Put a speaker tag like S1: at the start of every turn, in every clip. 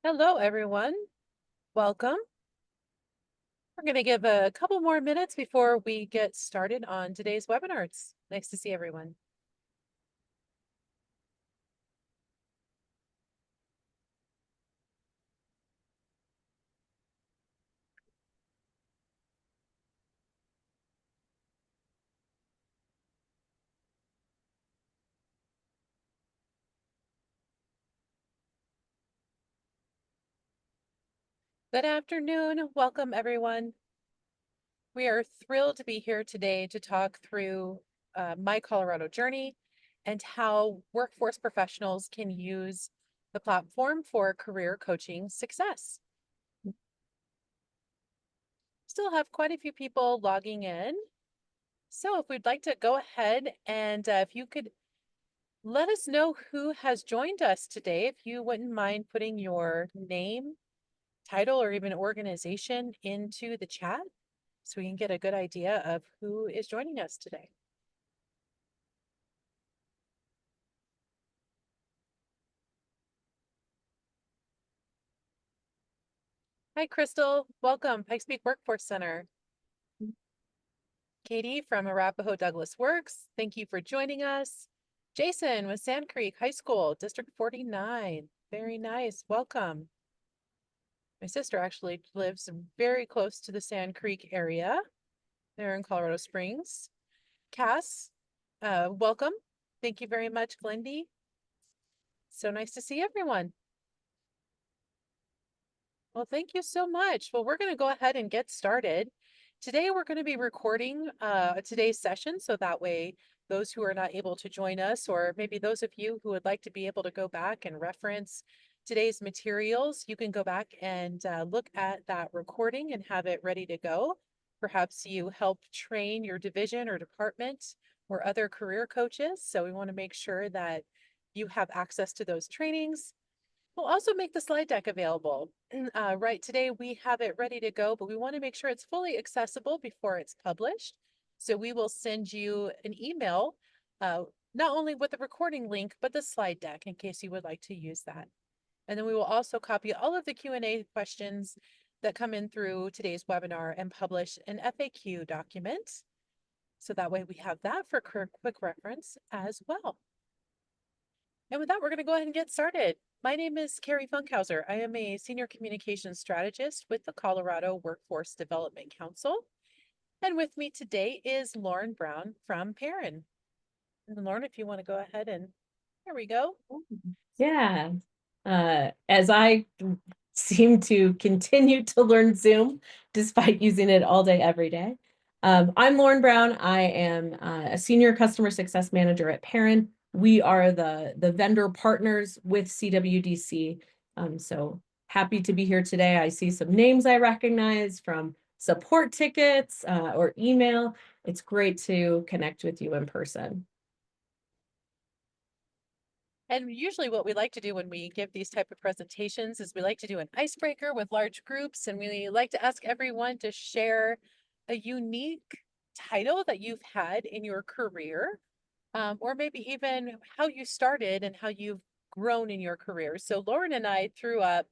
S1: Hello, everyone. Welcome. We're going to give a couple more minutes before we get started on today's webinar. It's nice to see everyone. Good afternoon. Welcome, everyone. We are thrilled to be here today to talk through My Colorado Journey and how workforce professionals can use the platform for career coaching success. Still have quite a few people logging in. So if we'd like to go ahead and if you could let us know who has joined us today. If you wouldn't mind putting your name, title, or even organization into the chat so we can get a good idea of who is joining us today. Hi, Crystal. Welcome, Pikes Peak Workforce Center. Katie from Arapahoe Douglas Works, thank you for joining us. Jason with Sand Creek High School, District 49. Very nice. Welcome. My sister actually lives very close to the Sand Creek area. They're in Colorado Springs. Cass, welcome. Thank you very much, Glendy. So nice to see everyone. Well, thank you so much. Well, we're going to go ahead and get started. Today, we're going to be recording today's session, so that way those who are not able to join us, or maybe those of you who would like to be able to go back and reference today's materials, you can go back and look at that recording and have it ready to go. Perhaps you help train your division or department or other career coaches. So we want to make sure that you have access to those trainings. We'll also make the slide deck available. Right today, we have it ready to go, but we want to make sure it's fully accessible before it's published. So we will send you an email, not only with the recording link, but the slide deck in case you would like to use that. And then we will also copy all of the Q&A questions that come in through today's webinar and publish an FAQ document. So that way we have that for quick reference as well. And with that, we're going to go ahead and get started. My name is Carrie Funkhauser. I am a senior communications strategist with the Colorado Workforce Development Council. And with me today is Lauren Brown from PAIRIN. And Lauren, if you want to go ahead and there we go.
S2: Yeah. As I seem to continue to learn Zoom despite using it all day, every day. I'm Lauren Brown. I am a senior customer success manager at PAIRIN. We are the vendor partners with CWDC. So happy to be here today. I see some names I recognize from support tickets or email. It's great to connect with you in person.
S1: And usually what we like to do when we give these type of presentations is we like to do an icebreaker with large groups, and we like to ask everyone to share a unique title that you've had in your career, or maybe even how you started and how you've grown in your career. So Lauren and I threw up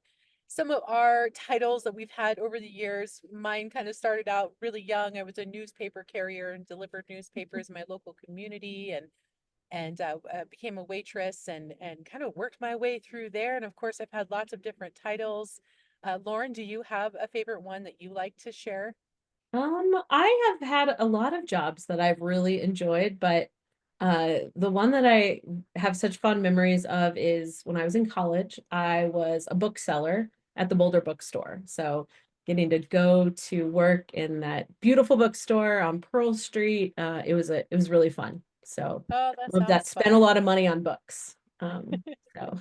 S1: some of our titles that we've had over the years. Mine kind of started out really young. I was a newspaper carrier and delivered newspapers in my local community, and became a waitress and kind of worked my way through there. And of course, I've had lots of different titles. Lauren, do you have a favorite one that you like to share?
S2: I have had a lot of jobs that I've really enjoyed, but the one that I have such fond memories of is when I was in college. I was a bookseller at the Boulder bookstore. So getting to go to work in that beautiful bookstore on Pearl Street, it was really fun. So
S1: Oh, that
S2: love that.
S1: sounds
S2: Spent a
S1: fun.
S2: lot of money on books. So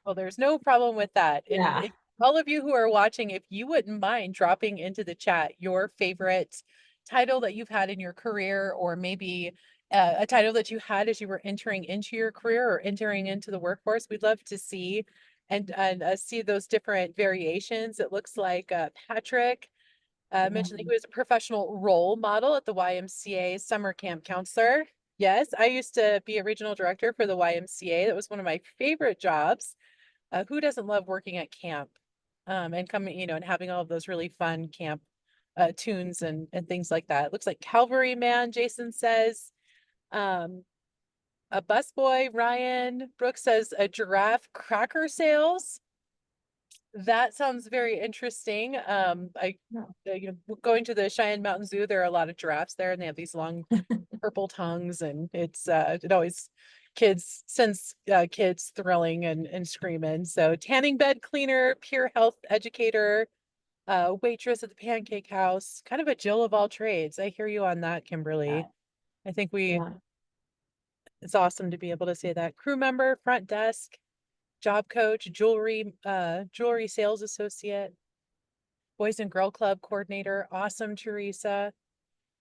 S1: Well, there's no problem with that. And
S2: yeah.
S1: if all of you who are watching, if you wouldn't mind dropping into the chat your favorite title that you've had in your career, or maybe a title that you had as you were entering into your career or entering into the workforce, we'd love to see and see those different variations. It looks like Patrick mentioned that he was a professional role model at the YMCA summer camp counselor. Yes, I used to be a regional director for the YMCA. That was one of my favorite jobs. Who doesn't love working at camp? And coming, and having all of those really fun camp tunes and things like that. It looks like Calvary Man, Jason says. Um, a busboy, Ryan Brooks says a giraffe cracker sales. That sounds very interesting. Going to the Cheyenne Mountain Zoo, there are a lot of giraffes there, and they have these long purple tongues, and it always sends kids thrilling and screaming. So tanning bed cleaner, peer health educator, waitress at the Pancake House, kind of a Jill of all trades. I hear you on that, Kimberly. I think
S2: Yeah.
S1: it's awesome to be able to say that. Crew member, front desk, job coach, jewelry sales associate, Boys and Girl Club coordinator. Awesome, Teresa.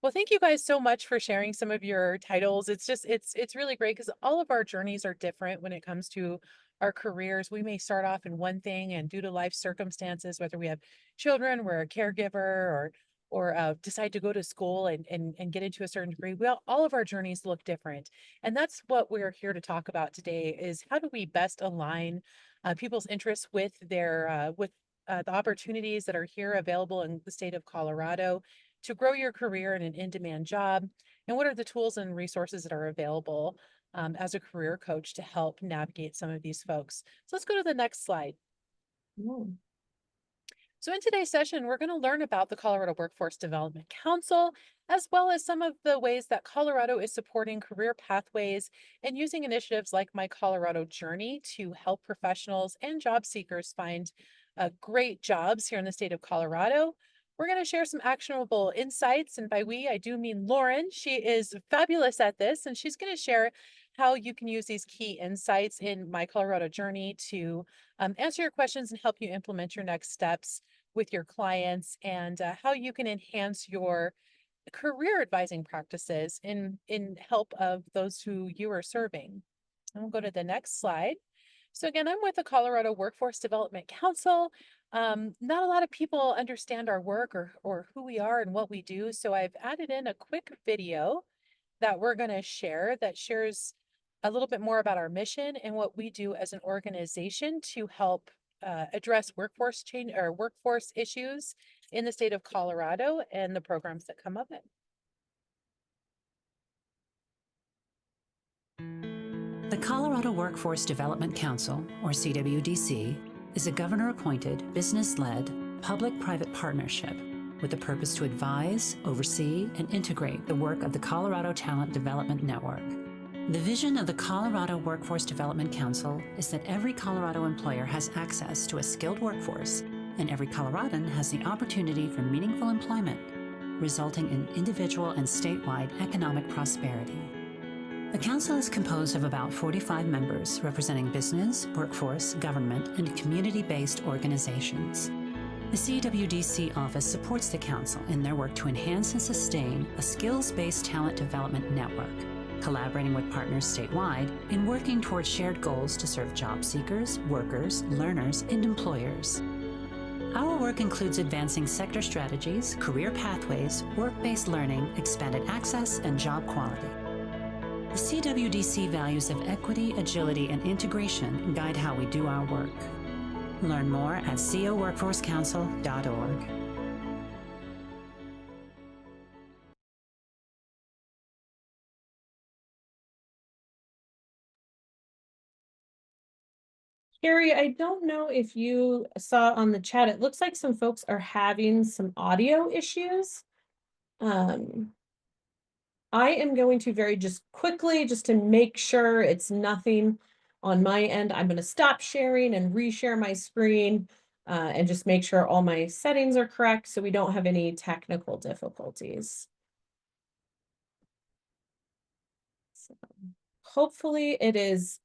S1: Well, thank you guys so much for sharing some of your titles. It's really great because all of our journeys are different when it comes to our careers. We may start off in one thing, and due to life circumstances, whether we have children, we're a caregiver, or decide to go to school and get into a certain degree, all of our journeys look different. And that's what we're here to talk about today is how do we best align people's interests with the opportunities that are here available in the state of Colorado to grow your career in an in-demand job, and what are the tools and resources that are available as a career coach to help navigate some of these folks. So let's go to the next slide.
S2: Mm.
S1: So in today's session, we're going to learn about the Colorado Workforce Development Council, as well as some of the ways that Colorado is supporting career pathways and using initiatives like My Colorado Journey to help professionals and job seekers find great jobs here in the state of Colorado. We're going to share some actionable insights. And by we, I do mean Lauren. She is fabulous at this, and she's going to share how you can use these key insights in My Colorado Journey to answer your questions and help you implement your next steps with your clients, and how you can enhance your career advising practices in help of those who you are serving. And we'll go to the next slide. So again, I'm with the Colorado Workforce Development Council. Not a lot of people understand our work or who we are and what we do. So I've added in a quick video that we're going to share that shares a little bit more about our mission and what we do as an organization to help address workforce change or workforce issues in the state of Colorado and the programs that come of it.
S3: The Colorado Workforce Development Council, or CWDC, is a governor-appointed, business-led, public-private partnership with the purpose to advise, oversee, and integrate the work of the Colorado Talent Development Network. The vision of the Colorado Workforce Development Council is that every Colorado employer has access to a skilled workforce, and every Coloradan has the opportunity for meaningful employment, resulting in individual and statewide economic prosperity. The council is composed of about 45 members representing business, workforce, government, and community-based organizations. The CWDC office supports the council in their work to enhance and sustain a skills-based talent development network, collaborating with partners statewide in working towards shared goals to serve job seekers, workers, learners, and employers. Our work includes advancing sector strategies, career pathways, work-based learning, expanded access, and job quality. The CWDC values of equity, agility, and integration guide how we do our work. Learn more at coworkforcecouncil.org.
S2: Carrie, I don't know if you saw on the chat, it looks like some folks are having some audio issues. I am going to just quickly, just to make sure it's nothing on my end, I'm going to stop sharing and reshare my screen and just make sure all my settings are correct so we don't have any technical difficulties. So hopefully it is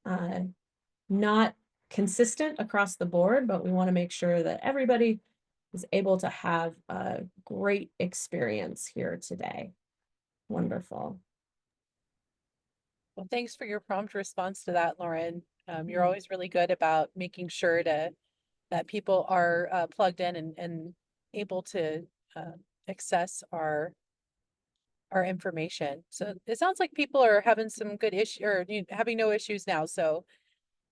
S2: not consistent across the board, but we want to make sure that everybody is able to have a great experience here today. Wonderful.
S1: Well, thanks for your prompt response to that, Lauren. You're always really good about making sure that people are plugged in and able to access our information. So it sounds like people are having some good issue or having no issues now. So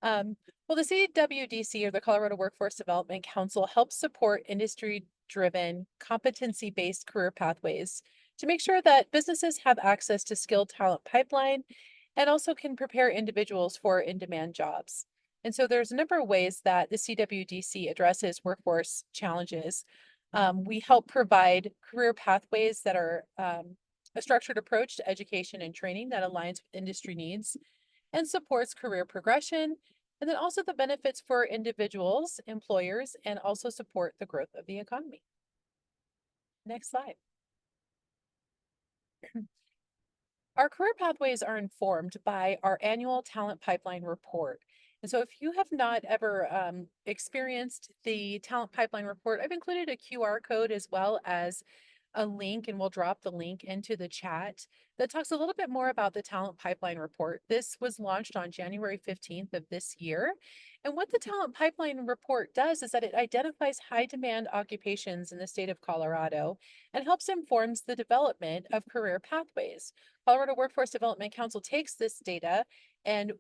S1: Well, the CWDC, or the Colorado Workforce Development Council, helps support industry-driven, competency-based career pathways to make sure that businesses have access to skilled talent pipeline and also can prepare individuals for in-demand jobs. And so there's a number of ways that the CWDC addresses workforce challenges. We help provide career pathways that are a structured approach to education and training that aligns with industry needs and supports career progression, and then also the benefits for individuals, employers, and also support the growth of the economy. Next slide. Our career pathways are informed by our annual talent pipeline report. And so if you have not ever experienced the talent pipeline report, I've included a QR code as well as a link, and we'll drop the link into the chat that talks a little bit more about the talent pipeline report. This was launched on January 15th of this year. And what the talent pipeline report does is that it identifies high demand occupations in the state of Colorado and helps informs the development of career pathways. Colorado Workforce Development Council takes this data and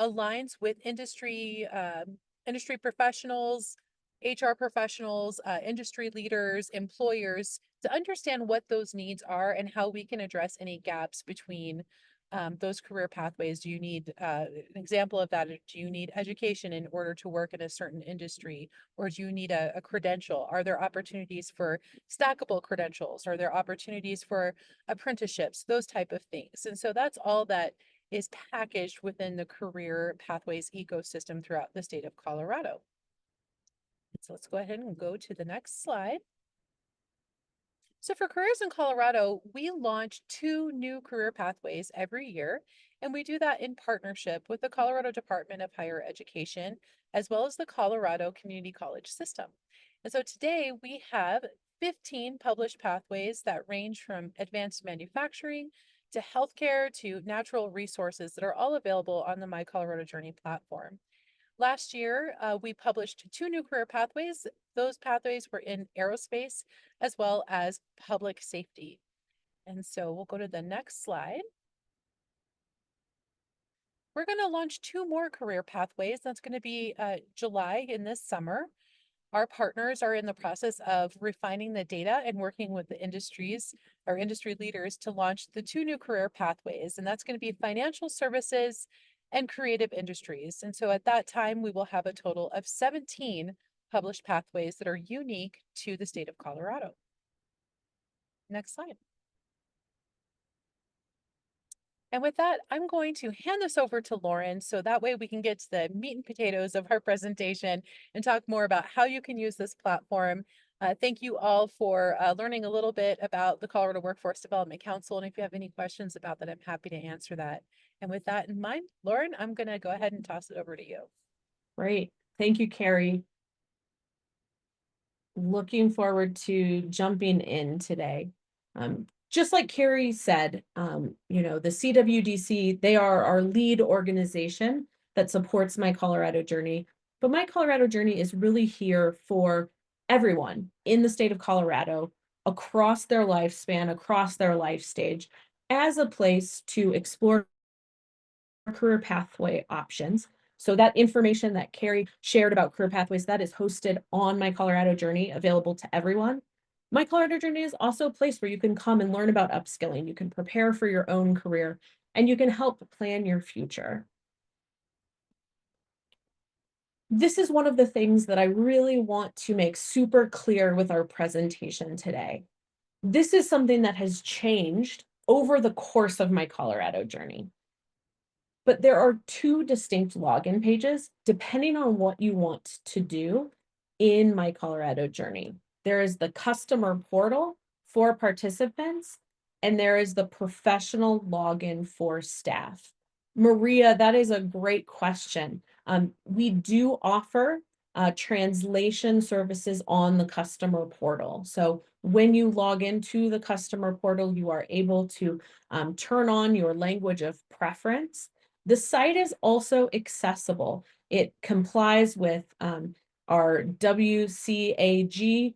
S1: aligns with industry professionals, HR professionals, industry leaders, employers to understand what those needs are and how we can address any gaps between those career pathways. Do you need an example of that? Do you need education in order to work in a certain industry? Or do you need a credential? Are there opportunities for stackable credentials? Are there opportunities for apprenticeships? Those type of things. And so that's all that is packaged within the career pathways ecosystem throughout the state of Colorado. So let's go ahead and go to the next slide. So for careers in Colorado, we launch 2 new career pathways every year, and we do that in partnership with the Colorado Department of Higher Education, as well as the Colorado Community College System. And so today we have 15 published pathways that range from advanced manufacturing to healthcare to natural resources that are all available on the My Colorado Journey platform. Last year, we published 2 new career pathways. Those pathways were in aerospace as well as public safety. And so we'll go to the next slide. We're going to launch 2 more career pathways. That's going to be July in this summer. Our partners are in the process of refining the data and working with the industries or industry leaders to launch the 2 new career pathways. And that's going to be financial services and creative industries. And so at that time, we will have a total of 17 published pathways that are unique to the state of Colorado. Next slide. And with that, I'm going to hand this over to Lauren so that way we can get to the meat and potatoes of our presentation and talk more about how you can use this platform. Thank you all for learning a little bit about the Colorado Workforce Development Council. And if you have any questions about that, I'm happy to answer that. And with that in mind, Lauren, I'm going to go ahead and toss it over to you.
S2: Great. Thank you, Carrie. Looking forward to jumping in today. Just like Carrie said, you know, the CWDC, they are our lead organization that supports My Colorado Journey. But My Colorado Journey is really here for everyone in the state of Colorado, across their lifespan, across their life stage, as a place to explore career pathway options. So that information that Carrie shared about career pathways, that is hosted on My Colorado Journey, available to everyone. My Colorado Journey is also a place where you can come and learn about upskilling. You can prepare for your own career, and you can help plan your future. This is one of the things that I really want to make super clear with our presentation today. This is something that has changed over the course of My Colorado Journey. But there are 2 distinct login pages depending on what you want to do in My Colorado Journey. There is the customer portal for participants, and there is the professional login for staff. Maria, that is a great question. We do offer translation services on the customer portal. So when you log into the customer portal, you are able to turn on your language of preference. The site is also accessible. It complies with our WCAG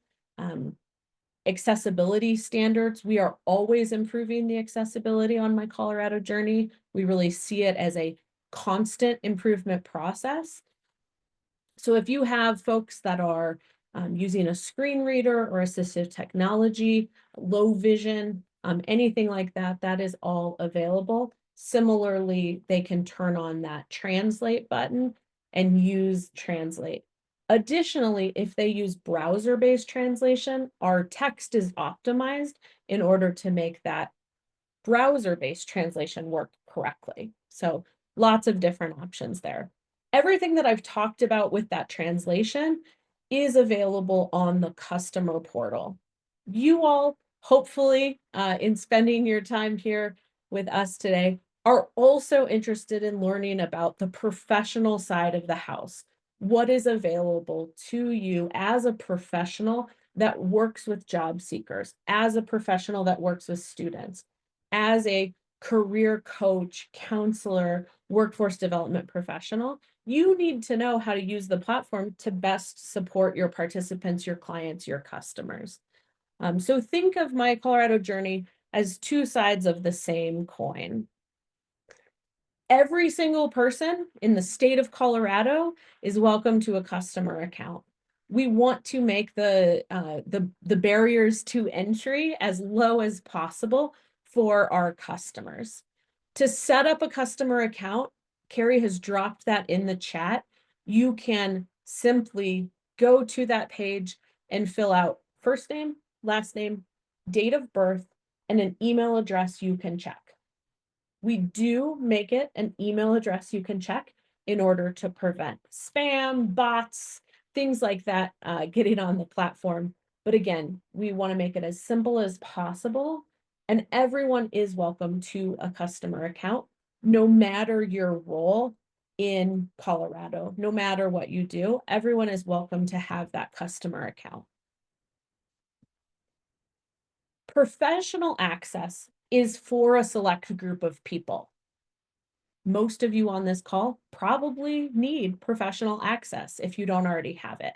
S2: accessibility standards. We are always improving the accessibility on My Colorado Journey. We really see it as a constant improvement process. So if you have folks that are using a screen reader or assistive technology, low vision, anything like that, that is all available. Similarly, they can turn on that translate button and use translate. Additionally, if they use browser-based translation, our text is optimized in order to make that browser-based translation work correctly. So lots of different options there. Everything that I've talked about with that translation is available on the customer portal. You all, hopefully, in spending your time here with us today, are also interested in learning about the professional side of the house. What is available to you as a professional that works with job seekers, as a professional that works with students, as a career coach, counselor, workforce development professional. You need to know how to use the platform to best support your participants, your clients, your customers. So think of my Colorado journey as two sides of the same coin. Every single person in the state of Colorado is welcome to a customer account. We want to make the barriers to entry as low as possible for our customers. To set up a customer account, Carrie has dropped that in the chat. You can simply go to that page and fill out first name, last name, date of birth, and an email address you can check. We do make it an email address you can check in order to prevent spam, bots, things like that getting on the platform. But again, we want to make it as simple as possible. And everyone is welcome to a customer account, no matter your role in Colorado, no matter what you do, everyone is welcome to have that customer account. Professional access is for a select group of people. Most of you on this call probably need professional access if you don't already have it.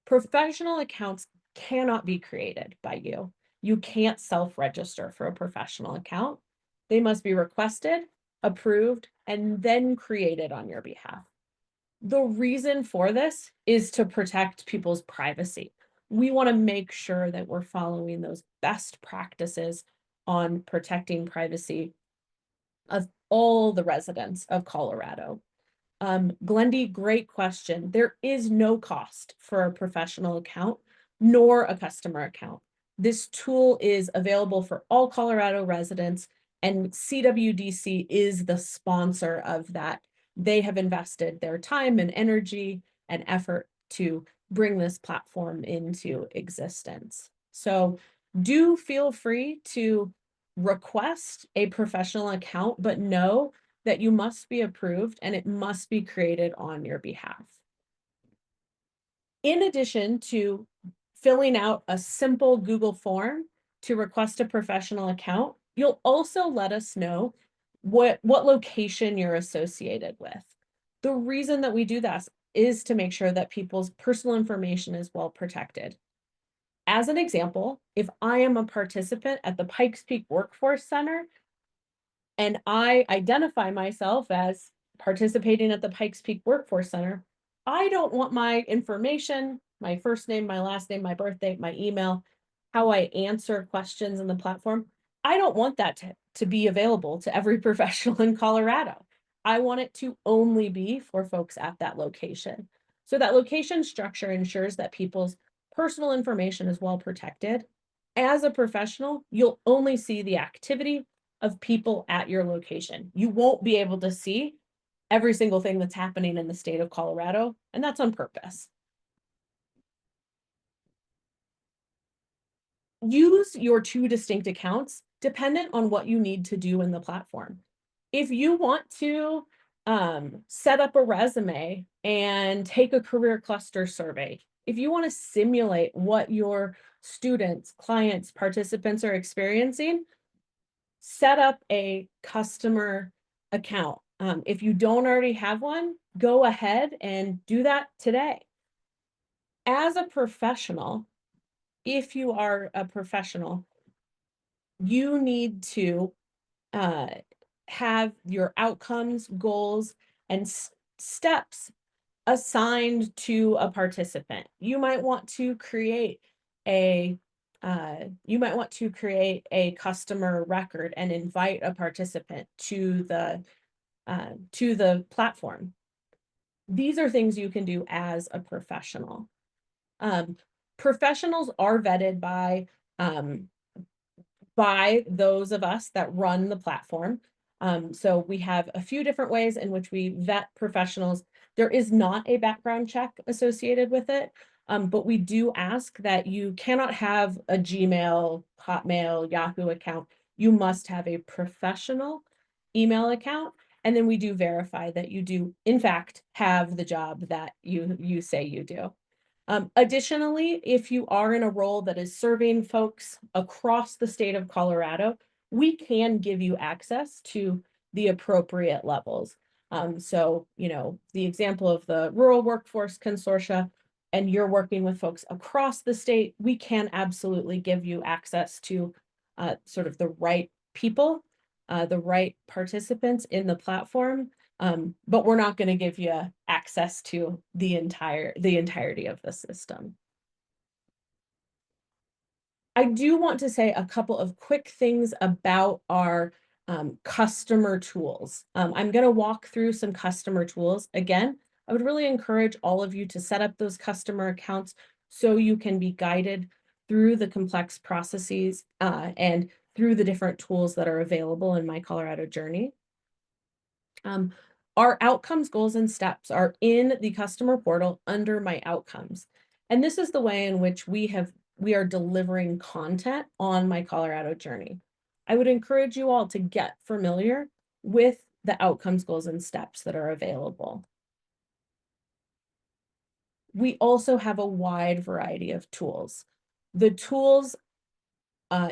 S2: Professional accounts cannot be created by you. You can't self-register for a professional account. They must be requested, approved, and then created on your behalf. The reason for this is to protect people's privacy. We want to make sure that we're following those best practices on protecting privacy of all the residents of Colorado. Glendy, great question. There is no cost for a professional account nor a customer account. This tool is available for all Colorado residents, and CWDC is the sponsor of that. They have invested their time and energy and effort to bring this platform into existence. So do feel free to request a professional account, but know that you must be approved and it must be created on your behalf. In addition to filling out a simple Google form to request a professional account, you'll also let us know what location you're associated with. The reason that we do this is to make sure that people's personal information is well protected. As an example, if I am a participant at the Pikes Peak Workforce Center and I identify myself as participating at the Pikes Peak Workforce Center, I don't want my information, my first name, my last name, my birth date, my email, how I answer questions in the platform. I don't want that to be available to every professional in Colorado. I want it to only be for folks at that location. So that location structure ensures that people's personal information is well protected. As a professional, you'll only see the activity of people at your location. You won't be able to see every single thing that's happening in the state of Colorado, and that's on purpose. Use your two distinct accounts dependent on what you need to do in the platform. If you want to set up a resume and take a career cluster survey, if you want to simulate what your students, clients, participants are experiencing, set up a customer account. If you don't already have one, go ahead and do that today. As a professional, if you are a professional, you need to have your outcomes, goals, and steps assigned to a participant. You might want to create a customer record and invite a participant to the platform. These are things you can do as a professional. Professionals are vetted by those of us that run the platform. So we have a few different ways in which we vet professionals. There is not a background check associated with it, but we do ask that you cannot have a Gmail, Hotmail, Yahoo account. You must have a professional email account. And then we do verify that you do, in fact, have the job that you say you do. Additionally, if you are in a role that is serving folks across the state of Colorado, we can give you access to the appropriate levels. So, the example of the Rural Workforce Consortia, and you're working with folks across the state, we can absolutely give you access to sort of the right people, the right participants in the platform. But we're not going to give you access to the entirety of the system. I do want to say a couple of quick things about our customer tools. I'm going to walk through some customer tools. Again, I would really encourage all of you to set up those customer accounts so you can be guided through the complex processes and through the different tools that are available in My Colorado Journey. Our outcomes, goals, and steps are in the customer portal under My Outcomes. And this is the way in which we are delivering content on My Colorado Journey. I would encourage you all to get familiar with the outcomes, goals, and steps that are available. We also have a wide variety of tools. The tools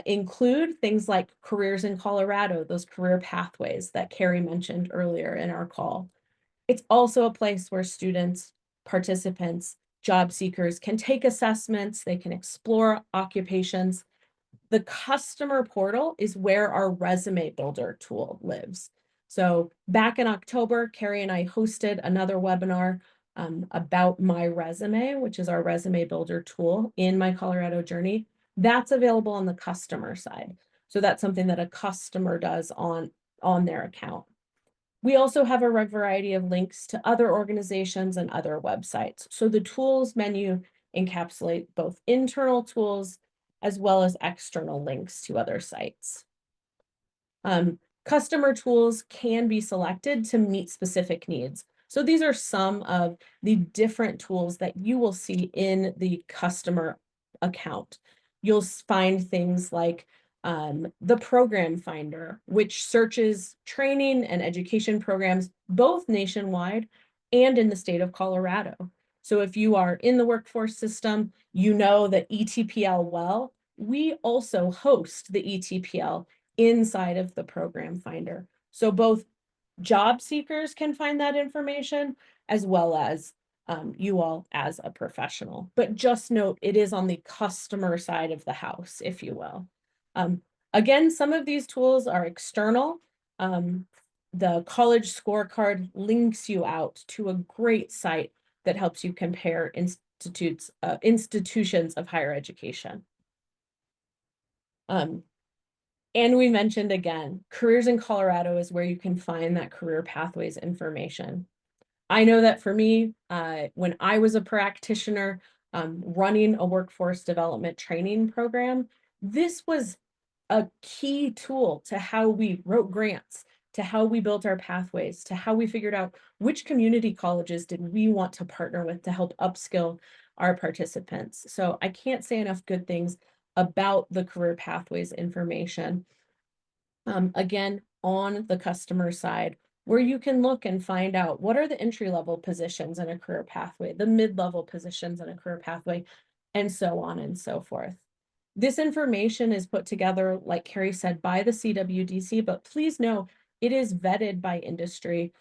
S2: include things like Careers in Colorado, those career pathways that Carrie mentioned earlier in our call. It's also a place where students, participants, job seekers can take assessments, they can explore occupations. The customer portal is where our resume builder tool lives. So back in October, Carrie and I hosted another webinar about My Resume, which is our resume builder tool in My Colorado Journey. That's available on the customer side. So that's something that a customer does on their account. We also have a variety of links to other organizations and other websites. So the tools menu encapsulate both internal tools as well as external links to other sites. Customer tools can be selected to meet specific needs. So these are some of the different tools that you will see in the customer account. You'll find things like the program finder, which searches training and education programs both nationwide and in the state of Colorado. So if you are in the workforce system, you know that ETPL well. We also host the ETPL inside of the program finder. So both job seekers can find that information as well as you all as a professional. But just note, it is on the customer side of the house, if you will. Again, some of these tools are external. The college scorecard links you out to a great site that helps you compare institutions of higher education. And we mentioned again, Careers in Colorado is where you can find that career pathways information. I know that for me, when I was a practitioner running a workforce development training program, this was a key tool to how we wrote grants, to how we built our pathways, to how we figured out which community colleges did we want to partner with to help upskill our participants. So I can't say enough good things about the career pathways information. Again, on the customer side, where you can look and find out what are the entry-level positions in a career pathway, the mid-level positions in a career pathway, and so on and so forth. This information is put together, like Carrie said, by the CWDC, but please know it is vetted by industry.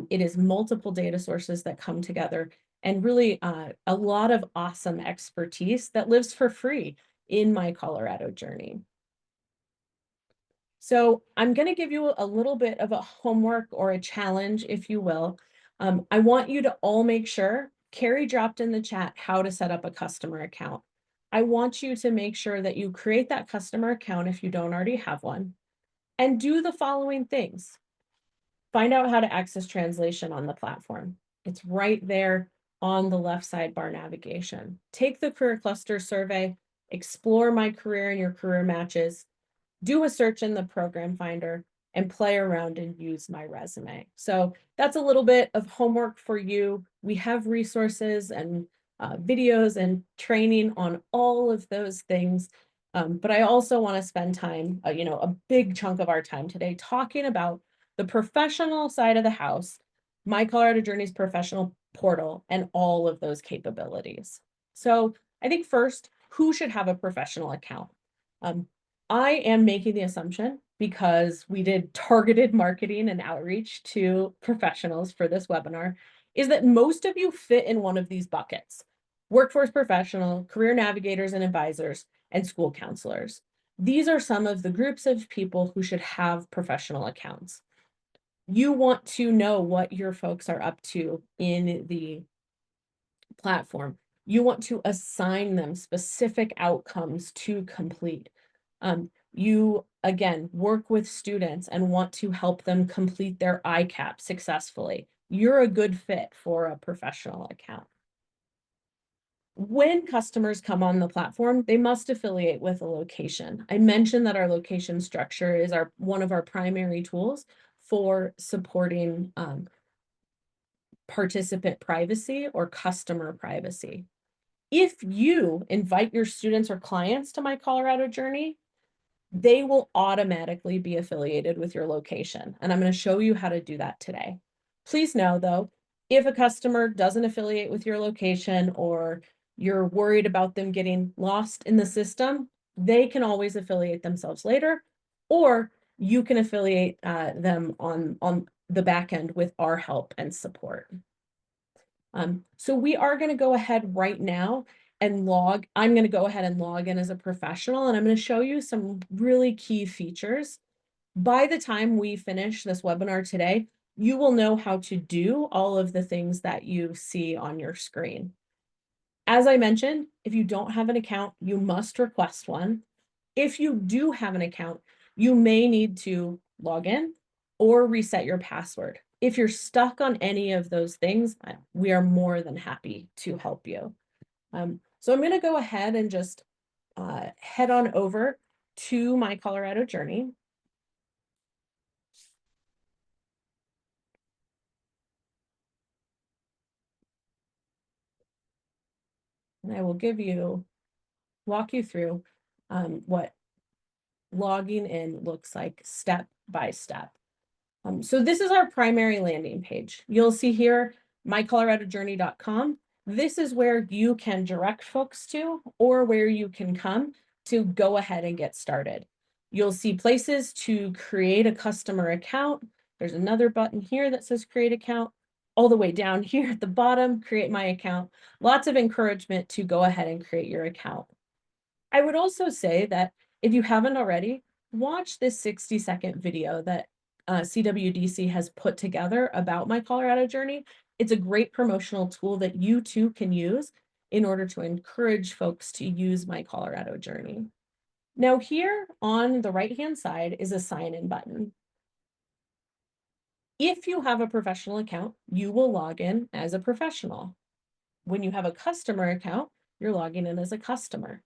S2: It is multiple data sources that come together, and really a lot of awesome expertise that lives for free in My Colorado Journey. So I'm going to give you a little bit of a homework or a challenge, if you will. I want you to all make sure, Carrie dropped in the chat how to set up a customer account. I want you to make sure that you create that customer account if you don't already have one, and do the following things. Find out how to access translation on the platform. It's right there on the left sidebar navigation. Take the career cluster survey, explore my career and your career matches, do a search in the program finder, and play around and use my resume. So that's a little bit of homework for you. We have resources and videos and training on all of those things. But I also want to spend time, a big chunk of our time today talking about the professional side of the house, My Colorado Journey's professional portal, and all of those capabilities. So I think first, who should have a professional account? I am making the assumption, because we did targeted marketing and outreach to professionals for this webinar, is that most of you fit in one of these buckets: workforce professional, career navigators and advisors, and school counselors. These are some of the groups of people who should have professional accounts. You want to know what your folks are up to in the platform. You want to assign them specific outcomes to complete. You, again, work with students and want to help them complete their ICAP successfully. You're a good fit for a professional account. When customers come on the platform, they must affiliate with a location. I mentioned that our location structure is one of our primary tools for supporting participant privacy or customer privacy. If you invite your students or clients to My Colorado Journey, they will automatically be affiliated with your location. And I'm going to show you how to do that today. Please know, though, if a customer doesn't affiliate with your location, or you're worried about them getting lost in the system, they can always affiliate themselves later, or you can affiliate them on the back end with our help and support. So we are going to go ahead right now and I'm going to go ahead and log in as a professional, and I'm going to show you some really key features. By the time we finish this webinar today, you will know how to do all of the things that you see on your screen. As I mentioned, if you don't have an account, you must request one. If you do have an account, you may need to log in or reset your password. If you're stuck on any of those things, we are more than happy to help you. So I'm going to go ahead and just head on over to My Colorado Journey. And I will walk you through what logging in looks like step by step. So this is our primary landing page. You'll see here, mycoloradojourney.com. This is where you can direct folks to, or where you can come to go ahead and get started. You'll see places to create a customer account. There's another button here that says create account. All the way down here at the bottom, create my account. Lots of encouragement to go ahead and create your account. I would also say that if you haven't already, watch this 60-second video that CWDC has put together about My Colorado Journey. It's a great promotional tool that you too can use in order to encourage folks to use My Colorado Journey. Now here on the right-hand side is a sign-in button. If you have a professional account, you will log in as a professional. When you have a customer account, you're logging in as a customer.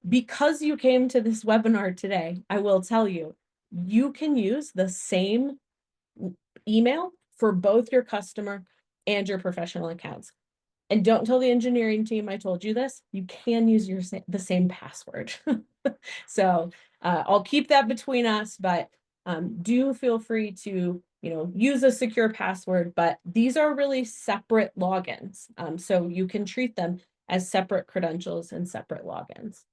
S2: Because you came to this webinar today, I will tell you, you can use the same email for both your customer and your professional accounts. And don't tell the engineering team I told you this. You can use the same password. So I'll keep that between us, but do feel free to use a secure password. But these are really separate logins. So you can treat them as separate credentials and separate logins.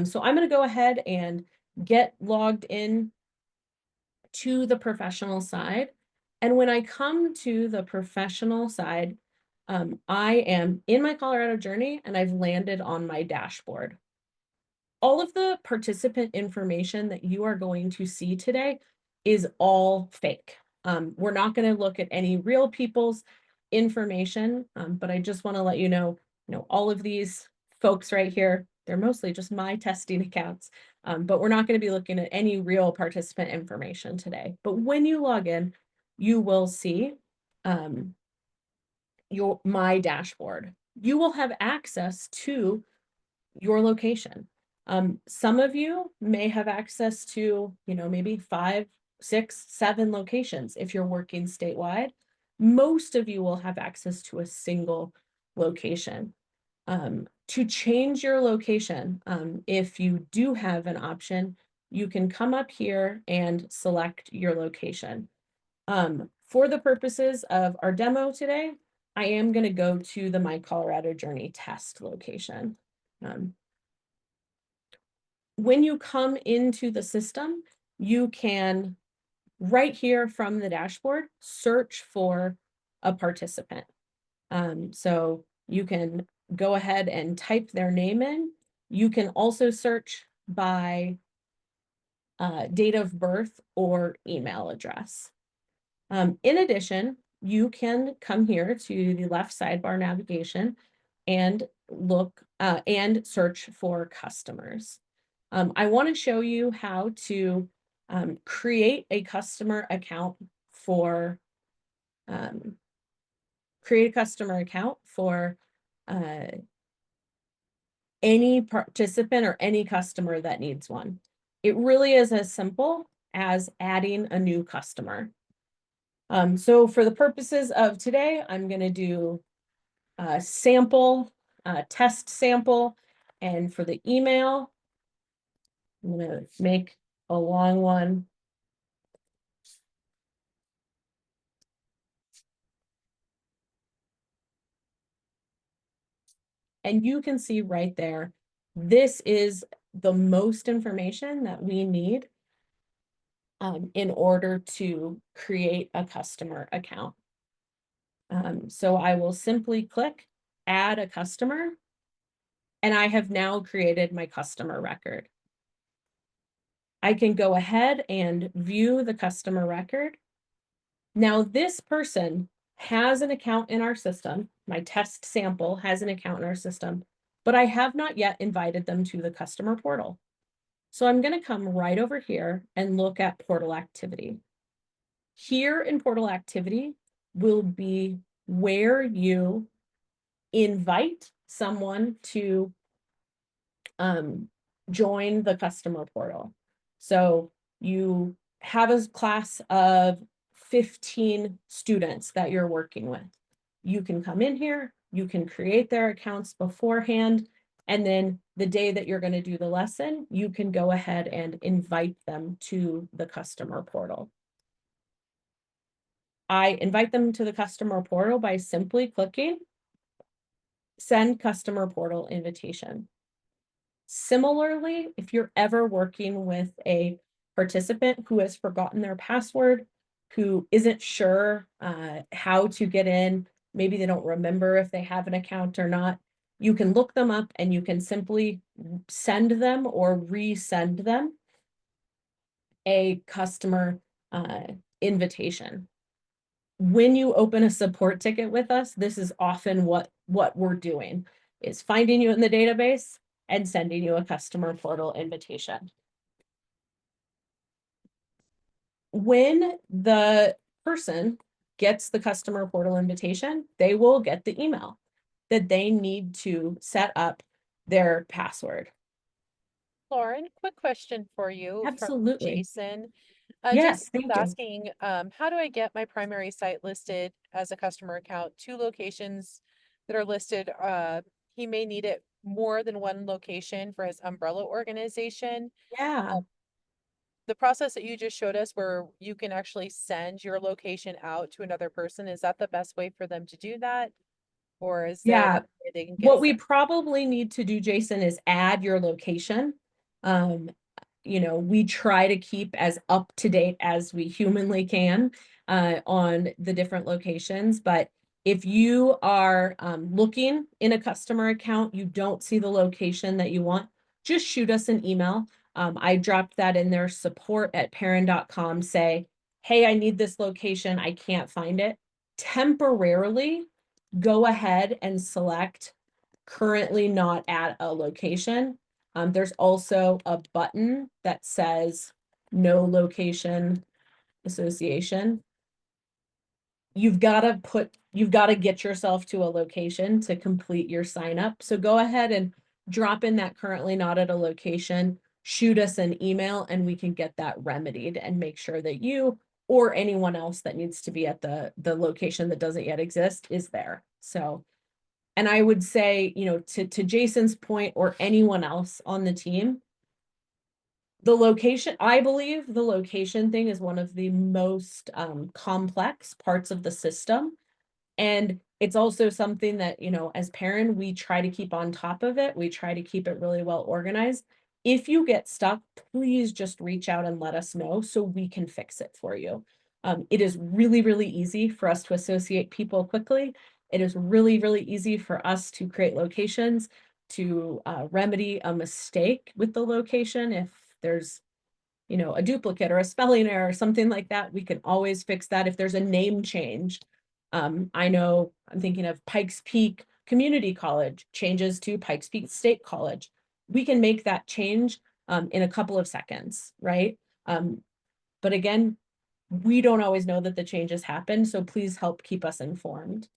S2: So I'm going to go ahead and get logged in to the professional side. And when I come to the professional side, I am in My Colorado Journey and I've landed on my dashboard. all of the participant information that you are going to see today is all fake. We're not going to look at any real people's information, but I just want to let you know, all of these folks right here, they're mostly just my testing accounts, but we're not going to be looking at any real participant information today. But when you log in, you will see my dashboard. You will have access to your location. Some of you may have access to, maybe 5, 6, 7 locations if you're working statewide. Most of you will have access to a single location. To change your location, if you do have an option, you can come up here and select your location. For the purposes of our demo today, I am going to go to the My Colorado Journey test location. When you come into the system, you can, right here from the dashboard, search for a participant. So you can go ahead and type their name in. You can also search by date of birth or email address. In addition, you can come here to the left sidebar navigation and look and search for customers. I want to show you how to create a customer account for any participant or any customer that needs one. It really is as simple as adding a new customer. So for the purposes of today, I'm going to do a sample, test sample, and for the email, I'm going to make a long one. And you can see right there, this is the most information that we need in order to create a customer account. So I will simply click add a customer, and I have now created my customer record. I can go ahead and view the customer record. Now this person has an account in our system. My test sample has an account in our system, but I have not yet invited them to the customer portal. So I'm going to come right over here and look at portal activity. Here in portal activity will be where you invite someone to join the customer portal. So you have a class of 15 students that you're working with. You can come in here, you can create their accounts beforehand, and then the day that you're going to do the lesson, you can go ahead and invite them to the customer portal. I invite them to the customer portal by simply clicking send customer portal invitation. Similarly, if you're ever working with a participant who has forgotten their password, who isn't sure how to get in, maybe they don't remember if they have an account or not, you can look them up and you can simply send them or resend them a customer invitation. When you open a support ticket with us, this is often what we're doing, is finding you in the database and sending you a customer portal invitation. When the person gets the customer portal invitation, they will get the email that they need to set up their password.
S1: Lauren, quick question for you.
S2: Absolutely.
S1: From Jason.
S2: Yes,
S1: Jason
S2: thank
S1: was
S2: you.
S1: asking, how do I get my primary site listed as a customer account? 2 locations that are listed. He may need it more than 1 location for his umbrella organization.
S2: Yeah.
S1: The process that you just showed us where you can actually send your location out to another person, is that the best way for them to do that? Or is there
S2: Yeah.
S1: another way they can get
S2: What we
S1: sent?
S2: probably need to do, Jason, is add your location. We try to keep as up to date as we humanly can on the different locations. But if you are looking in a customer account, you don't see the location that you want, just shoot us an email. I dropped that in there, support@pairin.com, say, hey, I need this location, I can't find it. Temporarily go ahead and select currently not at a location. There's also a button that says no location association. You've got to get yourself to a location to complete your sign up. So go ahead and drop in that currently not at a location, shoot us an email, and we can get that remedied and make sure that you or anyone else that needs to be at the location that doesn't yet exist is there. So, and I would say, you know, to Jason's point, or anyone else on the team, the location, I believe the location thing is one of the most complex parts of the system. And it's also something that, you know, as PAIRIN, we try to keep on top of it. We try to keep it really well organized. If you get stuck, please just reach out and let us know so we can fix it for you. It is really, really easy for us to associate people quickly. It is really, really easy for us to create locations, to remedy a mistake with the location. If there's, you know, a duplicate or a spelling error or something like that, we can always fix that. If there's a name change, I know I'm thinking of Pikes Peak Community College changes to Pikes Peak State College. We can make that change in a couple of seconds, right? But again, we don't always know that the changes happen, so please help keep us informed.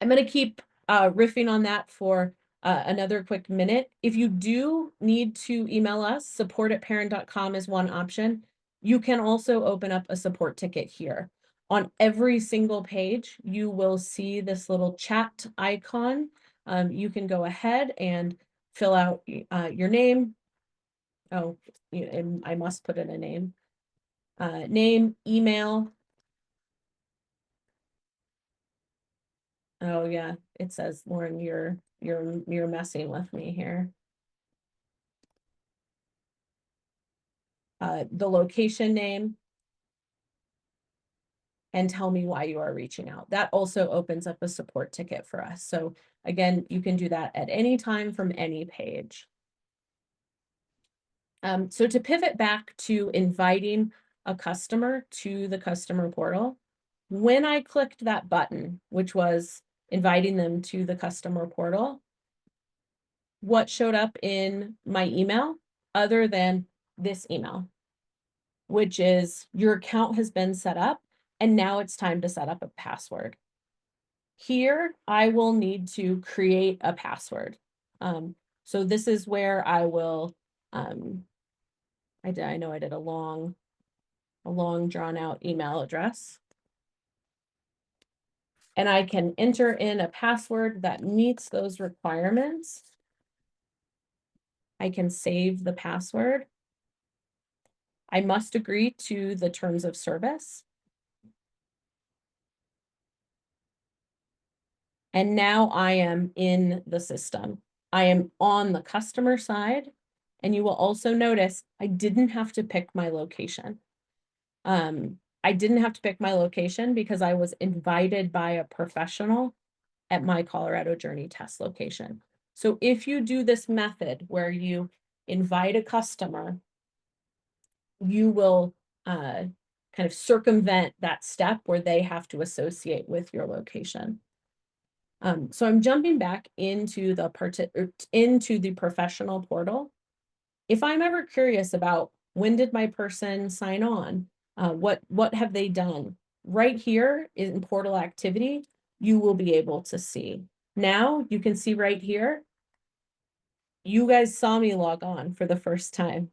S2: I'm going to keep riffing on that for another quick minute. If you do need to email us, support@pairin.com is one option. You can also open up a support ticket here. On every single page, you will see this little chat icon. You can go ahead and fill out your name. Oh, and I must put in a name. Name, email. Oh yeah, it says, Lauren, you're messing with me here. The location name, and tell me why you are reaching out. That also opens up a support ticket for us. So again, you can do that at any time from any page. So to pivot back to inviting a customer to the customer portal, when I clicked that button, which was inviting them to the customer portal, what showed up in my email other than this email, which is your account has been set up and now it's time to set up a password. Here, I will need to create a password. So this is where I will, I know I did a long drawn out email address. And I can enter in a password that meets those requirements. I can save the password. I must agree to the terms of service. And now I am in the system. I am on the customer side. And you will also notice I didn't have to pick my location. I didn't have to pick my location because I was invited by a professional at my Colorado Journey test location. So if you do this method where you invite a customer, you will kind of circumvent that step where they have to associate with your location. So I'm jumping back into the professional portal. If I'm ever curious about when did my person sign on, what have they done? Right here in portal activity, you will be able to see. Now you can see right here, you guys saw me log on for the first time.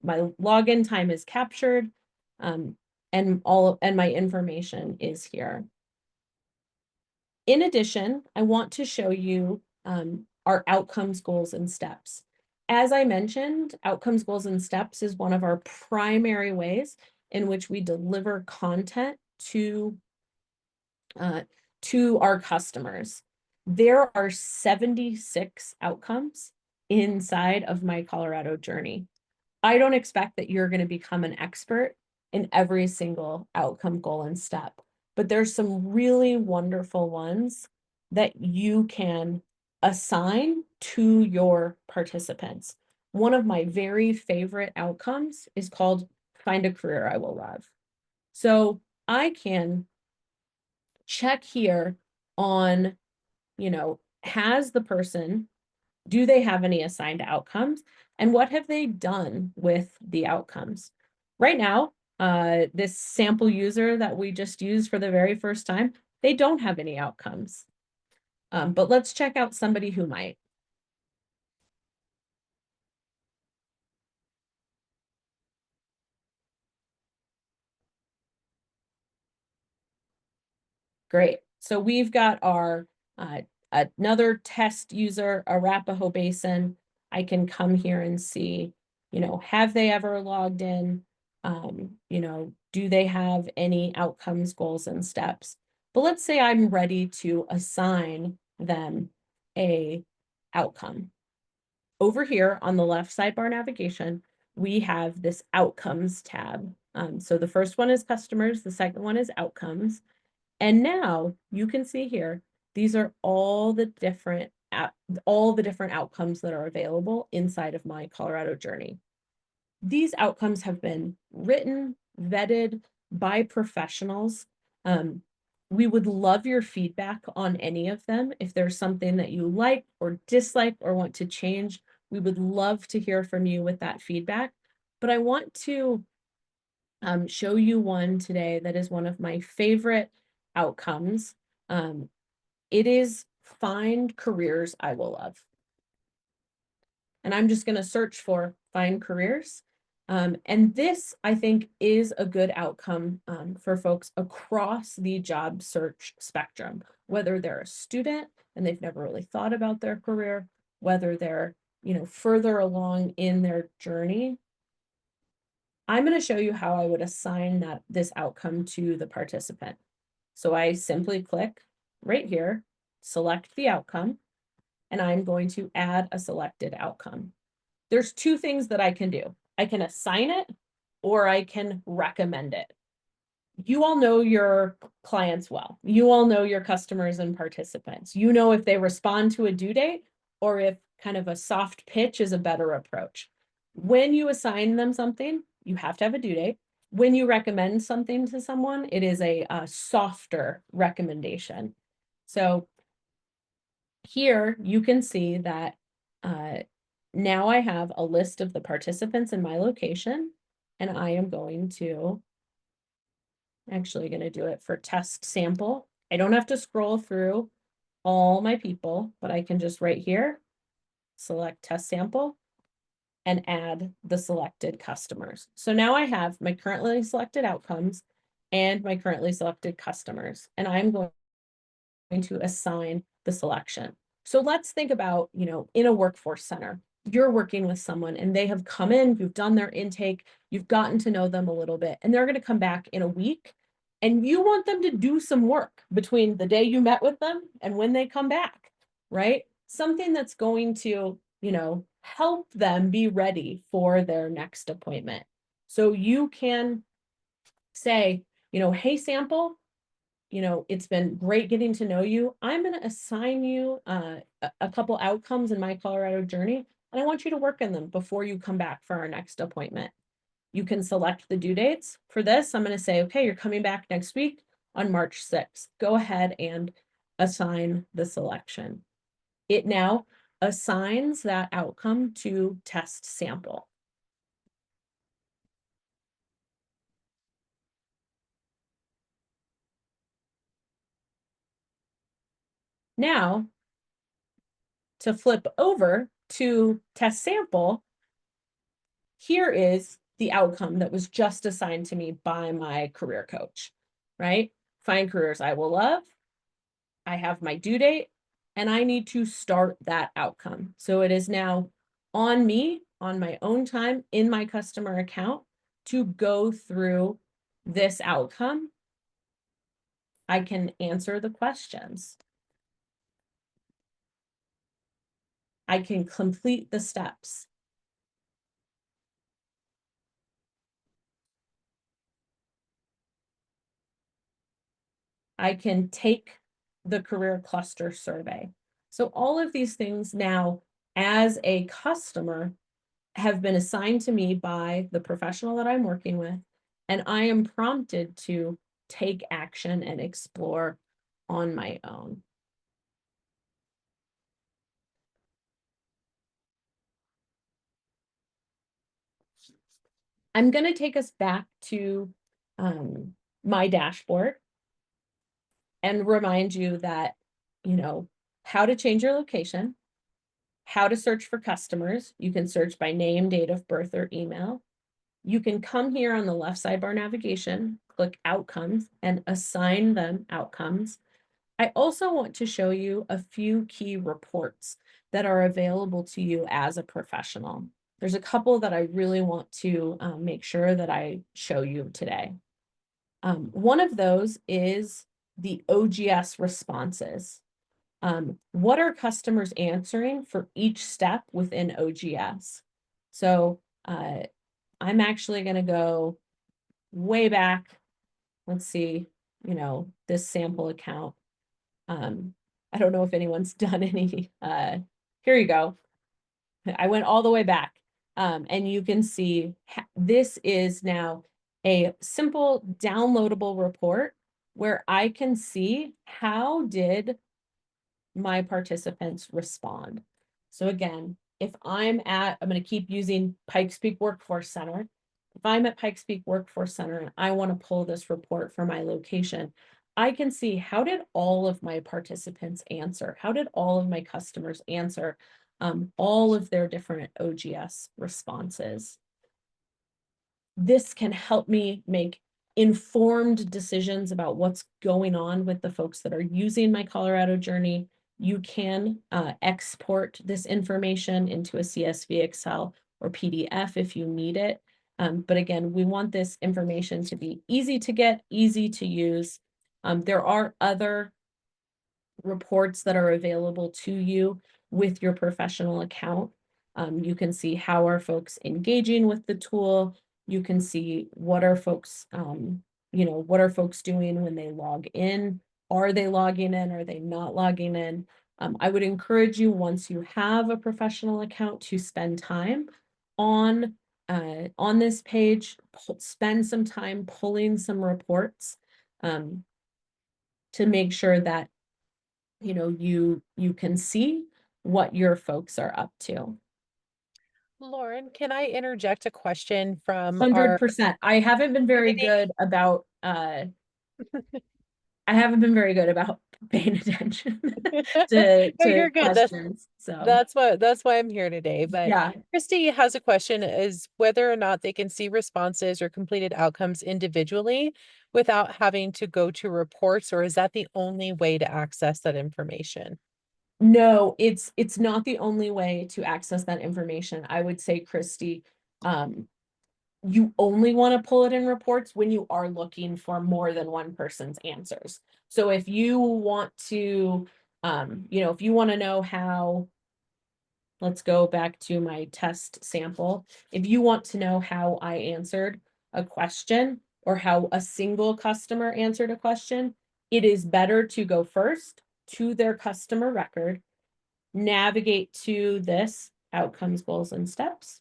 S2: My login time is captured, and my information is here. In addition, I want to show you our outcomes, goals, and steps. As I mentioned, outcomes, goals, and steps is one of our primary ways in which we deliver content to our customers. There are 76 outcomes inside of my Colorado Journey. I don't expect that you're going to become an expert in every single outcome, goal, and step, but there's some really wonderful ones that you can assign to your participants. One of my very favorite outcomes is called Find a Career I Will Love. So I can check here on, has the person, do they have any assigned outcomes? And what have they done with the outcomes? Right now, this sample user that we just used for the very first time, they don't have any outcomes. But let's check out somebody who might. Great. So we've got our another test user, Arapahoe Basin. I can come here and see, have they ever logged in? Do they have any outcomes, goals, and steps? But let's say I'm ready to assign them a outcome. Over here on the left sidebar navigation, we have this outcomes tab. So the first one is customers, the second one is outcomes. And now you can see here, these are all the different outcomes that are available inside of my Colorado journey. These outcomes have been written, vetted by professionals. We would love your feedback on any of them. If there's something that you like or dislike or want to change, we would love to hear from you with that feedback. But I want to show you one today that is one of my favorite outcomes. It is Find Careers I Will Love. And I'm just going to search for Find Careers. And this, I think, is a good outcome for folks across the job search spectrum, whether they're a student and they've never really thought about their career, whether they're, further along in their journey. I'm going to show you how I would assign this outcome to the participant. So I simply click right here, select the outcome, and I'm going to add a selected outcome. There's two things that I can do. I can assign it or I can recommend it. You all know your clients well. You all know your customers and participants. You know if they respond to a due date or if kind of a soft pitch is a better approach. When you assign them something, you have to have a due date. When you recommend something to someone, it is a softer recommendation. So here you can see that now I have a list of the participants in my location, and I am actually going to do it for test sample. I don't have to scroll through all my people, but I can just right here, select test sample and add the selected customers. So now I have my currently selected outcomes and my currently selected customers, and I'm going to assign the selection. So let's think about, in a workforce center, you're working with someone and they have come in, you've done their intake, you've gotten to know them a little bit, and they're going to come back in a week. And you want them to do some work between the day you met with them and when they come back, right? Something that's going to, help them be ready for their next appointment. So you can say, hey, sample, it's been great getting to know you. I'm going to assign you a couple outcomes in my Colorado journey, and I want you to work on them before you come back for our next appointment. You can select the due dates. For this, I'm going to say, okay, you're coming back next week on March 6th. Go ahead and assign the selection. It now assigns that outcome to test sample. Now, to flip over to test sample, here is the outcome that was just assigned to me by my career coach, right? Find careers I will love. I have my due date and I need to start that outcome. So it is now on me, on my own time, in my customer account to go through this outcome. I can answer the questions. I can complete the steps. I can take the career cluster survey. So all of these things now, as a customer, have been assigned to me by the professional that I'm working with, and I am prompted to take action and explore on my own. I'm going to take us back to my dashboard and remind you that, how to change your location, how to search for customers. You can search by name, date of birth, or email. You can come here on the left sidebar navigation, click outcomes, and assign them outcomes. I also want to show you a few key reports that are available to you as a professional. There's a couple that I really want to make sure that I show you today. One of those is the OGS responses. What are customers answering for each step within OGS? So I'm actually going to go way back. Let's see, this sample account. I don't know if anyone's done any, here you go. I went all the way back. And you can see this is now a simple downloadable report where I can see how did my participants respond. So again, if I'm going to keep using Pikes Peak Workforce Center. If I'm at Pikes Peak Workforce Center and I want to pull this report for my location, I can see how did all of my participants answer? How did all of my customers answer all of their different OGS responses? This can help me make informed decisions about what's going on with the folks that are using my Colorado journey. You can export this information into a CSV, Excel, or PDF if you need it. But again, we want this information to be easy to get, easy to use. There are other reports that are available to you with your professional account. You can see how are folks engaging with the tool. You can see what are folks, what are folks doing when they log in? Are they logging in? Are they not logging in? I would encourage you, once you have a professional account, to spend time on this page, spend some time pulling some reports to make sure that you can see what your folks are up to.
S1: Lauren, can I interject a question from
S2: 100%. I haven't been very good about paying attention to
S1: No, you're good.
S2: questions. So
S1: That's why I'm here today. But
S2: yeah.
S1: Christy has a question, is whether or not they can see responses or completed outcomes individually without having to go to reports, or is that the only way to access that information?
S2: No, it's not the only way to access that information. I would say, Christy, you only want to pull it in reports when you are looking for more than one person's answers. So if you want to, if you want to know how, let's go back to my test sample. If you want to know how I answered a question or how a single customer answered a question, it is better to go first to their customer record, navigate to this outcomes, goals, and steps.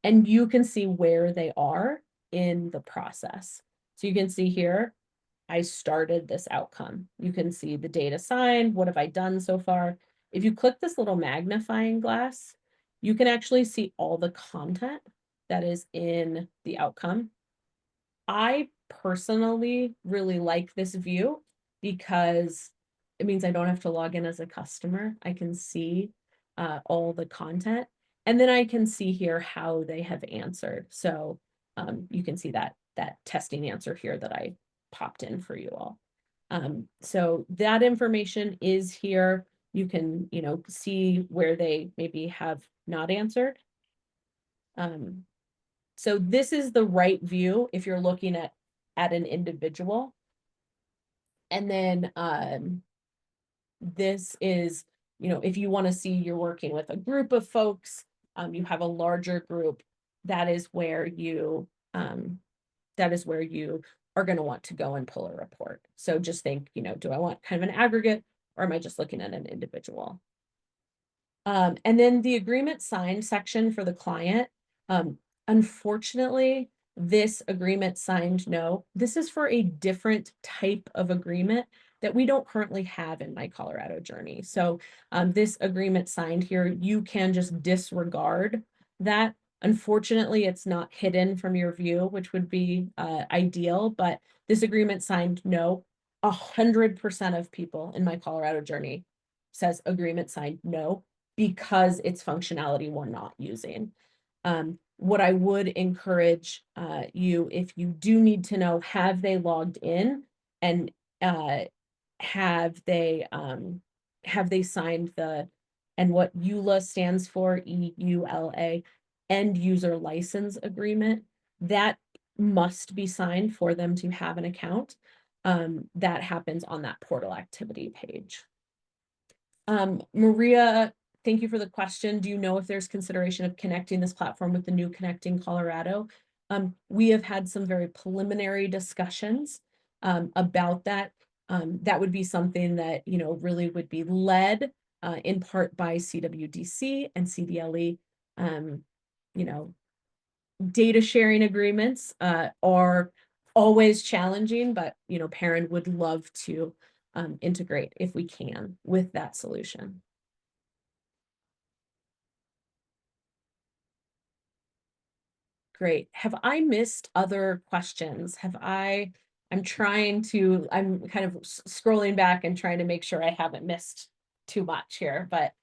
S2: And you can see where they are in the process. So you can see here, I started this outcome. You can see the date assigned. What have I done so far? If you click this little magnifying glass, you can actually see all the content that is in the outcome. I personally really like this view because it means I don't have to log in as a customer. I can see all the content, and then I can see here how they have answered. So you can see that testing answer here that I popped in for you all. So that information is here. You can, see where they maybe have not answered. So this is the right view if you're looking at an individual. And then this is, if you want to see you're working with a group of folks, you have a larger group, that is where you are going to want to go and pull a report. So just think, you know, do I want kind of an aggregate, or am I just looking at an individual? And then the agreement signed section for the client. Unfortunately, this agreement signed no. This is for a different type of agreement that we don't currently have in My Colorado Journey. So this agreement signed here, you can just disregard that. Unfortunately, it's not hidden from your view, which would be ideal, but this agreement signed no. 100% of people in My Colorado Journey says agreement signed no, because it's functionality we're not using. What I would encourage you, if you do need to know, have they logged in, and have they signed the, and what EULA stands for, EULA, end user license agreement, that must be signed for them to have an account. That happens on that portal activity page. Maria, thank you for the question. Do you know if there's consideration of connecting this platform with the new Connecting Colorado? We have had some very preliminary discussions about that. That would be something that, you know, really would be led in part by CWDC and CDLE. You know, data sharing agreements are always challenging, but, you know, PAIRIN would love to integrate, if we can, with that solution. Great. Have I missed other questions? I'm kind of scrolling back and trying to make sure I haven't missed too much here, but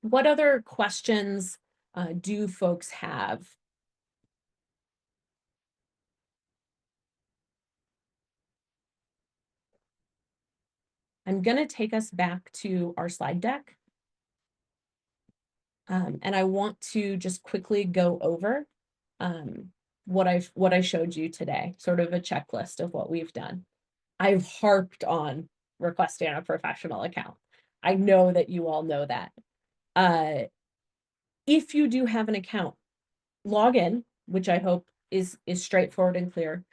S2: what other questions do folks have? I'm going to take us back to our slide deck. And I want to just quickly go over what I showed you today, sort of a checklist of what we've done. I've harped on requesting a professional account. I know that you all know that. If you do have an account, log in, which I hope is straightforward and clear.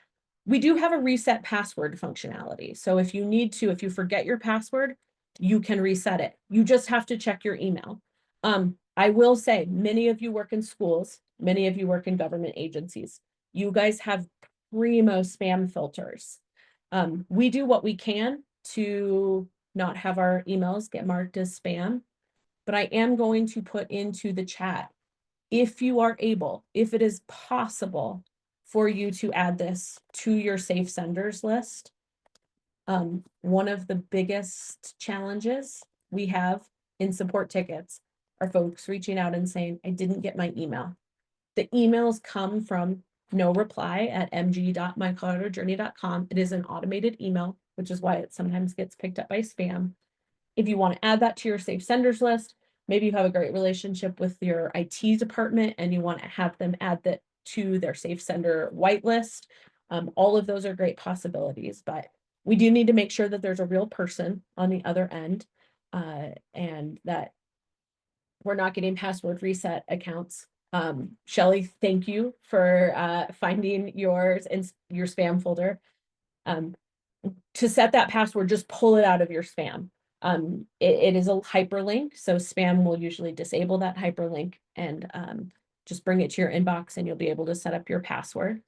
S2: We do have a reset password functionality. So if you forget your password, you can reset it. You just have to check your email. I will say, many of you work in schools, many of you work in government agencies. You guys have primo spam filters. We do what we can to not have our emails get marked as spam, but I am going to put into the chat, if you are able, if it is possible for you to add this to your safe senders list. One of the biggest challenges we have in support tickets are folks reaching out and saying, I didn't get my email. The emails come from noreply@mg.mycoloradojourney.com. It is an automated email, which is why it sometimes gets picked up by spam. If you want to add that to your safe senders list, maybe you have a great relationship with your IT department and you want to have them add that to their safe sender whitelist. All of those are great possibilities, but we do need to make sure that there's a real person on the other end and that we're not getting password reset accounts. Shelly, thank you for finding yours in your spam folder. To set that password, just pull it out of your spam. It is a hyperlink, so spam will usually disable that hyperlink and just bring it to your inbox and you'll be able to set up your password.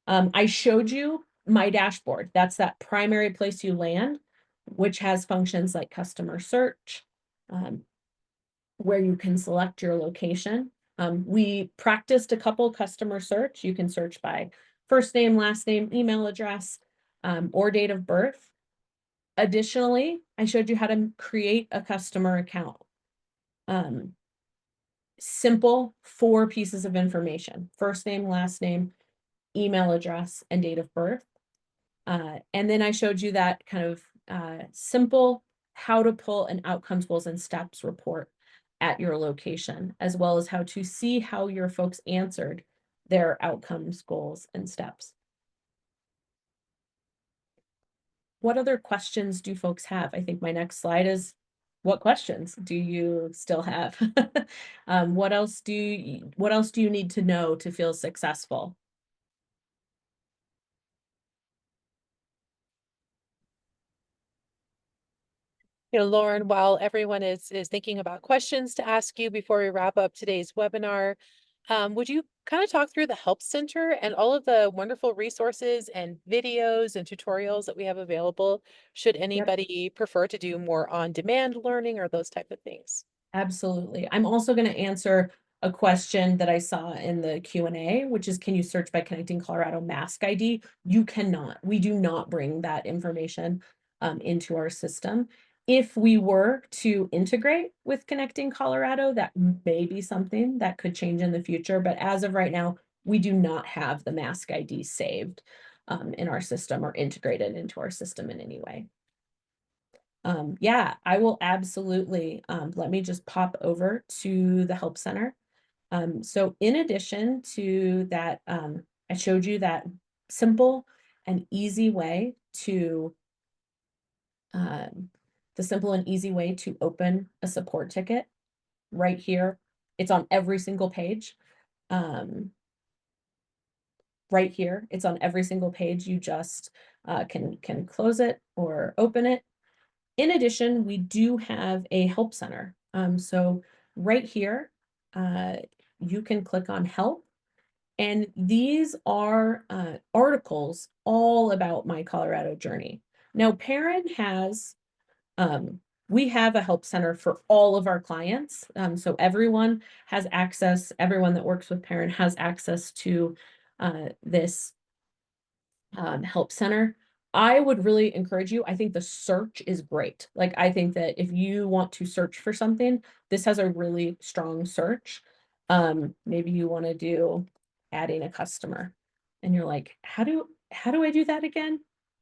S2: I showed you my dashboard. That's that primary place you land, which has functions like customer search, where you can select your location. We practiced a couple customer search. You can search by first name, last name, email address, or date of birth. Additionally, I showed you how to create a customer account. Simple 4 pieces of information: first name, last name, email address, and date of birth. And then I showed you that kind of simple how to pull an outcomes, goals, and steps report at your location, as well as how to see how your folks answered their outcomes, goals, and steps. What other questions do folks have? I think my next slide is, what questions do you still have? What else do you need to know to feel successful?
S1: Lauren, while everyone is thinking about questions to ask you before we wrap up today's webinar, would you kind of talk through the Help Center and all of the wonderful resources and videos and tutorials that we have available, should
S2: Yep.
S1: anybody prefer to do more on-demand learning or those type of things?
S2: Absolutely. I'm also going to answer a question that I saw in the Q&A, which is, can you search by Connecting Colorado Mask ID? You cannot. We do not bring that information into our system. If we were to integrate with Connecting Colorado, that may be something that could change in the future. But as of right now, we do not have the Mask ID saved in our system or integrated into our system in any way. Yeah, I will absolutely. Let me just pop over to the Help Center. So in addition to that, I showed you that simple and easy way to open a support ticket right here. It's on every single page. Right here, it's on every single page. You just can close it or open it. In addition, we do have a help center. So right here, you can click on help. And these are articles all about my Colorado journey. Now, PAIRIN has, we have a help center for all of our clients. So everyone has access, everyone that works with PAIRIN has access to this help center. I would really encourage you. I think the search is great. Like, I think that if you want to search for something, this has a really strong search. Maybe you want to do adding a customer and you're like, how do I do that again?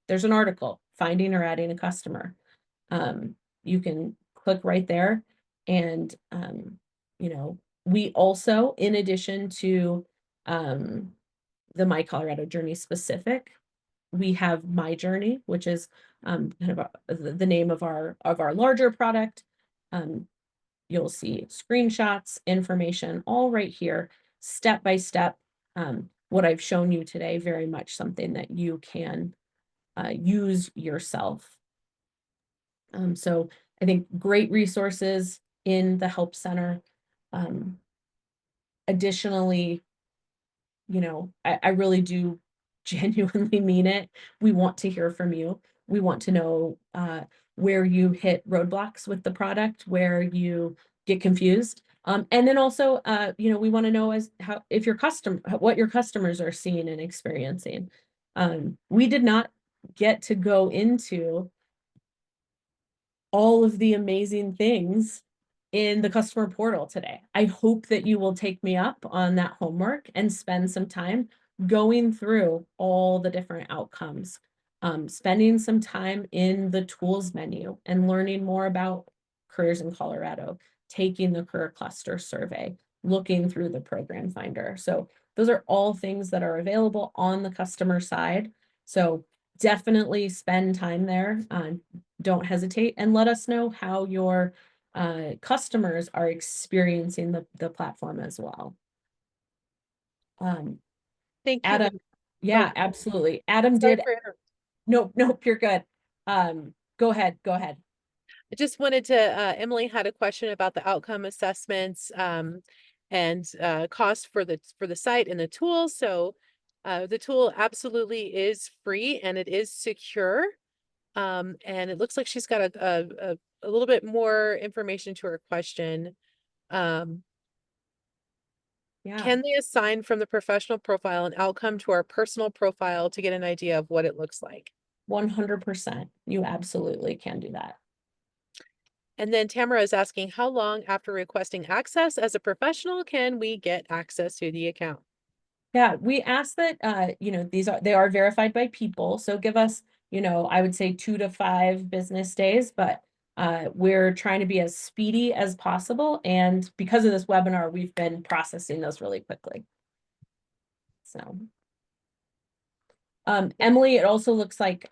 S2: There's an article, finding or adding a customer. You can click right there. And, we also, in addition to the My Colorado Journey specific, we have My Journey, which is kind of the name of our larger product. You'll see screenshots, information, all right here, step by step. What I've shown you today, very much something that you can use yourself. So I think great resources in the Help Center. Additionally, I really do genuinely mean it. We want to hear from you. We want to know where you hit roadblocks with the product, where you get confused. And then also, we want to know what your customers are seeing and experiencing. We did not get to go into all of the amazing things in the customer portal today. I hope that you will take me up on that homework and spend some time going through all the different outcomes, spending some time in the tools menu and learning more about careers in Colorado, taking the career cluster survey, looking through the program finder. So those are all things that are available on the customer side. So definitely spend time there. Don't hesitate, and let us know how your customers are experiencing the platform as well.
S1: Thank you.
S2: Adam, yeah,
S1: Oh,
S2: absolutely. Adam
S1: sorry
S2: did.
S1: for interrupting.
S2: Nope, you're good. Go ahead.
S1: I just wanted to, Emily had a question about the outcome assessments, and cost for the site and the tool. So the tool absolutely is free and it is secure. And it looks like she's got a little bit more information to her question.
S2: Yeah,
S1: Can they assign from the professional profile an outcome to our personal profile to get an idea of what it looks like?
S2: 100%. You absolutely can do that.
S1: And then Tamara is asking, how long after requesting access as a professional can we get access to the account?
S2: Yeah, we ask that, they are verified by people. So give us, I would say 2 to 5 business days, but we're trying to be as speedy as possible. And because of this webinar, we've been processing those really quickly. So, Emily, it also looks like,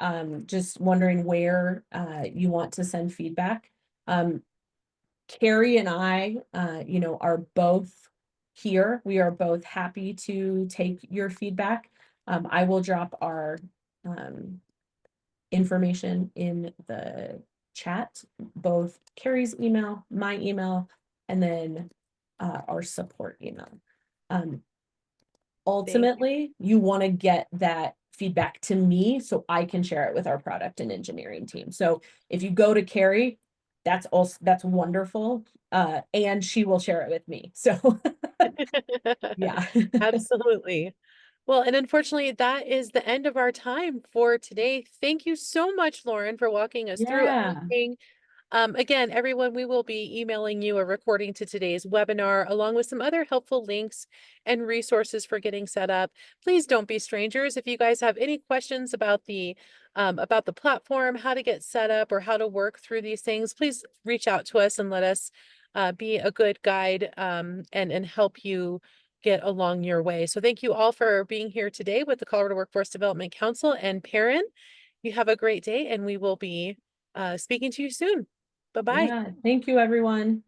S2: just wondering where you want to send feedback. Carrie and I, are both here. We are both happy to take your feedback. I will drop our information in the chat, both Carrie's email, my email, and then our support email. Ultimately, you want to get that feedback to me so I can share it with our product and engineering team. So if you go to Carrie, that's wonderful. And she will share it with me. So yeah.
S1: Absolutely. Well, and unfortunately, that is the end of our time for today. Thank you so much, Lauren, for walking us through
S2: Yeah.
S1: everything. Again, everyone, we will be emailing you a recording to today's webinar, along with some other helpful links and resources for getting set up. Please don't be strangers. If you guys have any questions about the platform, how to get set up, or how to work through these things, please reach out to us and let us be a good guide and help you get along your way. So thank you all for being here today with the Colorado Workforce Development Council and PAIRIN. You have a great day, and we will be speaking to you soon. Bye-bye.
S2: Yeah. Thank you, everyone.